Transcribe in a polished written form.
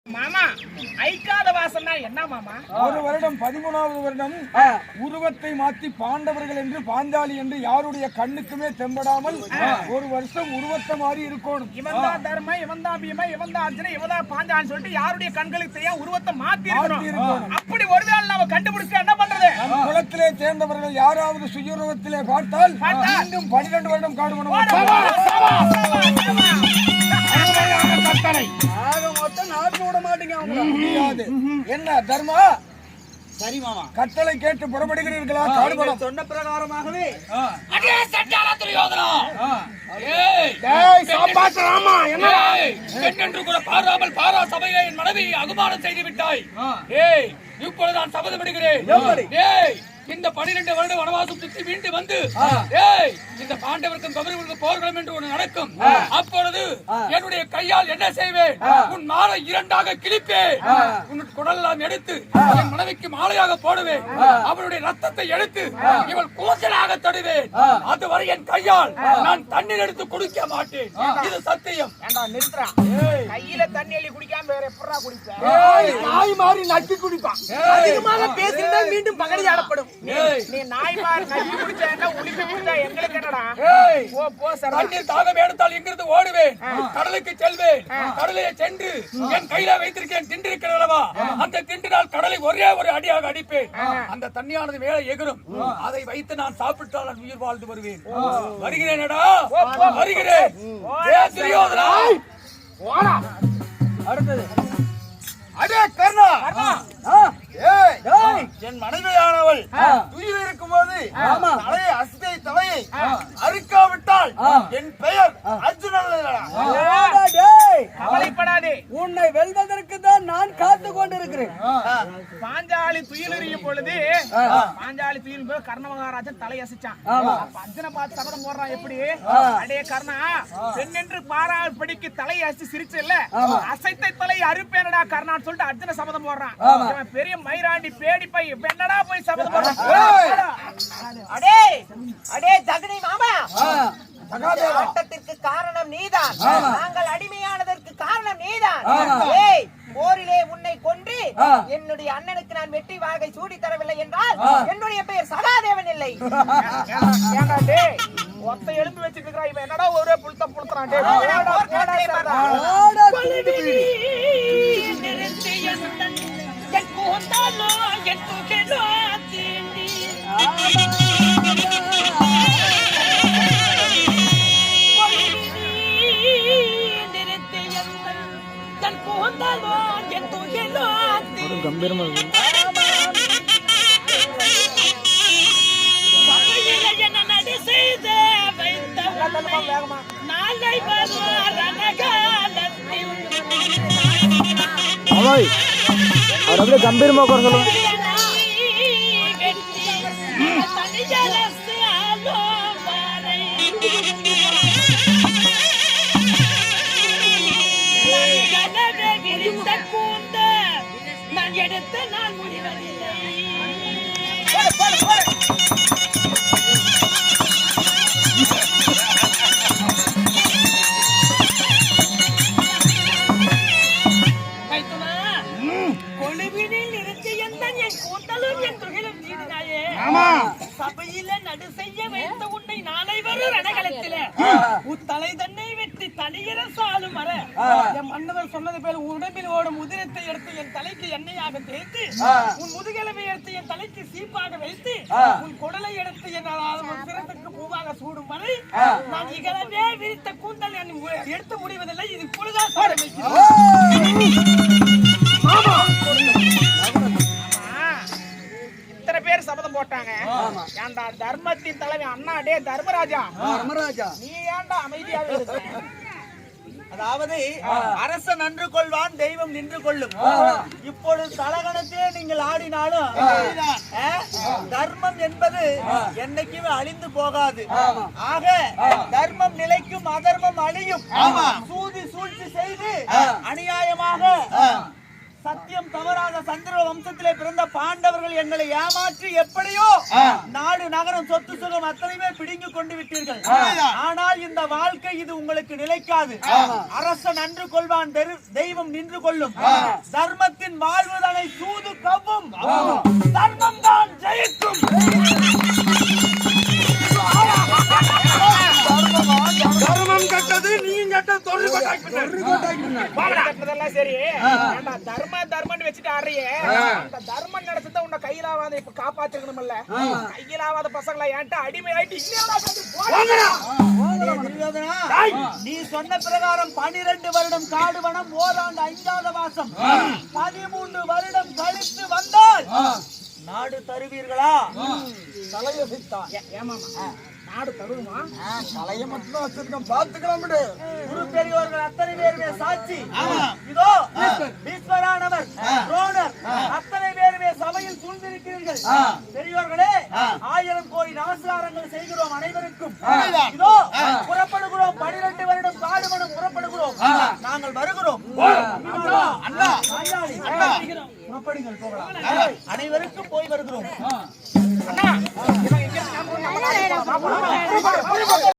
மாமா ஐக்காத வாசம்னா என்ன மாமா? ஒரு வருடம் 13வது வருடம் உருவத்தை மாற்றி பாண்டவர்கள் என்று பாஞ்சாலி என்று யாருடைய கண்ணுக்குமே தென்படாமல் ஒரு வருஷம் உருவத்தை மாறி இருக்கணும். இவன் தான் தர்ம, இவன் தான் பீம, இவன் தான் அர்ஜுன, இவன் தான் பாஞ்சாலின்னு சொல்லிட்டு யாருடைய கண்களுக்கு தெரியாம உருவத்தை மாத்தி இருக்கணும். அப்படி ஒருவேளை நாம கண்டுபிடிச்சா என்ன பண்றது? நம் குலத்திலே சேர்ந்தவர்கள் யாராவது சுயரூபத்திலே பார்த்தால் மீண்டும் 12 வருடம் காடுவனும். என்ன தர்மா? சரி மாமா, கட்டளை கேட்டு புறப்படுகிறீர்களா? காடுபடம் சொன்ன பிரகாரமாகவே பாராமல் பாரா சபையிலே என் மனைவி அகுமானம் செய்து விட்டாய். இப்பொழுது நான் சபதம் எடுக்கிறேன். இந்த 12 வருட வனவாசம் சுற்றி மீண்டு வந்து இந்த பாண்டவருக்கும் கௌரவர்களுக்கும் போர்களும் என்று ஒன்று நடக்கும். அப்பொழுது என்னுடைய கையால் என்ன செய்வேன்? உன் மாலை 2ஆக கிழிப்பேன். உன் குடலெல்லாம் எடுத்து என் மனைவிக்கு மாலையாக போடுவேன். அவளுடைய ரத்தத்தை எடுத்து இவள் கூச்சலாக தடுவேன். அதுவரை என் கையால் நான் தண்ணீர் எடுத்து குடிக்க மாட்டேன். இது சத்தியம். கையில தண்ணி அள்ளி குடிக்காம வேற எப்படா குடிப்ப? நாய் மாறி நக்கி குடிப்பான். அதிகமாக பேசினால் மீண்டும் பகடி ஆடப்படும். நீ நாய் மாதிரி நக்கி குடிச்சா என்ன, உளிப்பி குடிச்சா எங்களுக்கு என்னடா? தண்ணீர் தாகம் எடுத்தால் எங்கிருந்து ஓடுவேன், கடலுக்கு செல்வேன். கடலையை சென்று என் கையில வைத்திருக்கேன் திண்டிருக்கிறேன் அல்லவா, அந்த திண்டினால் கடலை ஒரே ஒரு அடியாக அடிப்பேன். அந்த தண்ணியானது மேலே எகிரும். அதை வைத்து நான் சாப்பிட்டால் நான் உயிர் வாழ்ந்து வருவேன். வருகிறேனடா, வருகிறேன். அடுத்தது அடே கர்ணா, என் மனைவியானவள் உயிர் இருக்கும் போது தலையை அறுக்காவிட்டால் என் பெயர் அர்ஜுனன். கவலைப்படாதே, உன்னை வெல்வதற்கு தான் நான் காத்து கொண்டிருக்கிறேன். பாஞ்சாலி துயில் எறியும் பொழுது பாஞ்சாலி துயில் போது கர்ண மகாராஜன் தலையசிச்சான். அர்ஜுன பார்த்து சபதம் போடுறான். எப்படி? அடே கர்ணா, பெண் என்று பாராள் படிக்கு தலையை அசி சிரிச்சு இல்ல, அசைத்த தலையை அறுப்பேனடா கர்ணான்னு சொல்லிட்டு அர்ஜுன சபதம் போடுறான். பெரிய மயிராண்டி பேடி பை பெண்ணடா போய் சபதம் போடுறான். அடே அடே ஜகனி மாமா, ஆட்டத்திற்கு காரணம் நீதான். நாங்கள் அடிமையானதற்கு காரணம் நீதான். ஏய், போரிலே உன்னை கொன்று என்னுடைய அண்ணனுக்கு நான் வெற்றி வாகை சூடி தரவில்லை என்றால் என்னுடைய பெயர் சகாதேவன் இல்லை. ஒத்த எலும்பு வச்சுட்டு இருக்கிறான் இவன், என்னடா ஒரே புளுத்துறான். கம்பீரமா அப்படியே கம்பீரமா உட்கார சொல்லுங்க. நான் எடுத்த நான் முடிவதில்லை. கொழுவினில் இருந்து என் கூந்தலும் என் துகிலும் நீடினாயே. சபையில நடு செய்ய வைத்த உன்னை நாளை வரும் ரணகலத்தில உன் தலை தன்னை வெட்டி தனியிற சாலும் வர என் மன்னவர் சொன்னது போல உடம்பில் ஓடும் உதிரத்தை எடுத்து என் தலைக்கு எண்ணெயாக தேய்த்து, உன் முதுகெலும்பை எடுத்து என் தலைக்கு சீப்பாக வைத்து, உன் குடலை எடுத்து என் சிரத்துக்கு பூவாக சூடும் வரை நான் இகழவே விரித்த கூந்தல் எடுத்து முடிவதில்லை. இது இப்பொழுதுதான் இத்தனை பேர் சபதம் போட்டாங்க. ஏன்டா தர்மத்தின் தலைவன் அண்ணா, டே தர்மராஜா, நீ ஏன்டா அமைதியாவே இருக்க? அதாவது அரசன் நன்று கொள்வான், தெய்வம் நின்று கொள்ளும். இப்பொழுது தலகணத்திலே நீங்கள் ஆடினாலும் தர்மம் என்பது என்னைக்குமே அழிந்து போகாது. ஆக தர்மம் நிலைக்கும், அதர்மம் அழியும். சூதி சூழ்ச்சி செய்து அநியாயமாக சத்தியம் தவறாத சந்திர வம்சத்திலே பிறந்த பாண்டவர்கள் எங்களை ஏமாற்றி எப்படியோ நாடு நகரம் சொத்து சுகம் அத்தனையுமே பிடுங்கி கொண்டு விட்டீர்கள். ஆனால் இந்த வாழ்க்கை இது உங்களுக்கு நிலைக்காது. அரசன் நன்று கொள்வான், தெய்வம் நின்று கொள்ளும். தர்மத்தின் வாழ்வுதனை சூது கவ்வும், தர்மம் தான் ஜெயிக்கும். தர்மம் கட்டது நீ கட்ட தொழில் கட்டதெல்லாம் சரி. ஏண்டா தர்மம்னு வச்சுட்டு ஆடுறியே, அந்த தர்மம் நடச்சத உன்னை கையிலாவாத இப்ப காப்பாத்திருக்கணும்ல. கையிலாவாத பசங்களா ஏன்ட்ட அடிமை ஆயிட்டு நீ சொன்ன பிரகாரம் 12 வருடம் காடு வனம், ஓராண்டு 5வது மாசம் 13 வருடம் கழித்து வந்தால் நாடு தருவீர்களா? ஏமாமா நாடு தருமா? தலைய மட்டும் வச்சிருக்கோம், பாத்துக்கலாம். குரு பெரியோர்கள் அத்தனை பேருமே சாட்சி. இதோ பீஷ்மரானவர், துரோணர் அத்தனை பேருமே சபையில் சூழ்ந்திருக்கிறீர்கள். பெரியோர்களே, 1000 கோடி நமஸ்காரங்கள் செய்கிறோம் அனைவருக்கும். இதோ புறப்படுகிறோம், 12 வருடம் காடு வனம் புறப்படுகிறோம். நாங்கள் வருகிறோம். புறப்படுங்கள், போகலாம். அனைவருக்கும் போய் வருகிறோம். அண்ணா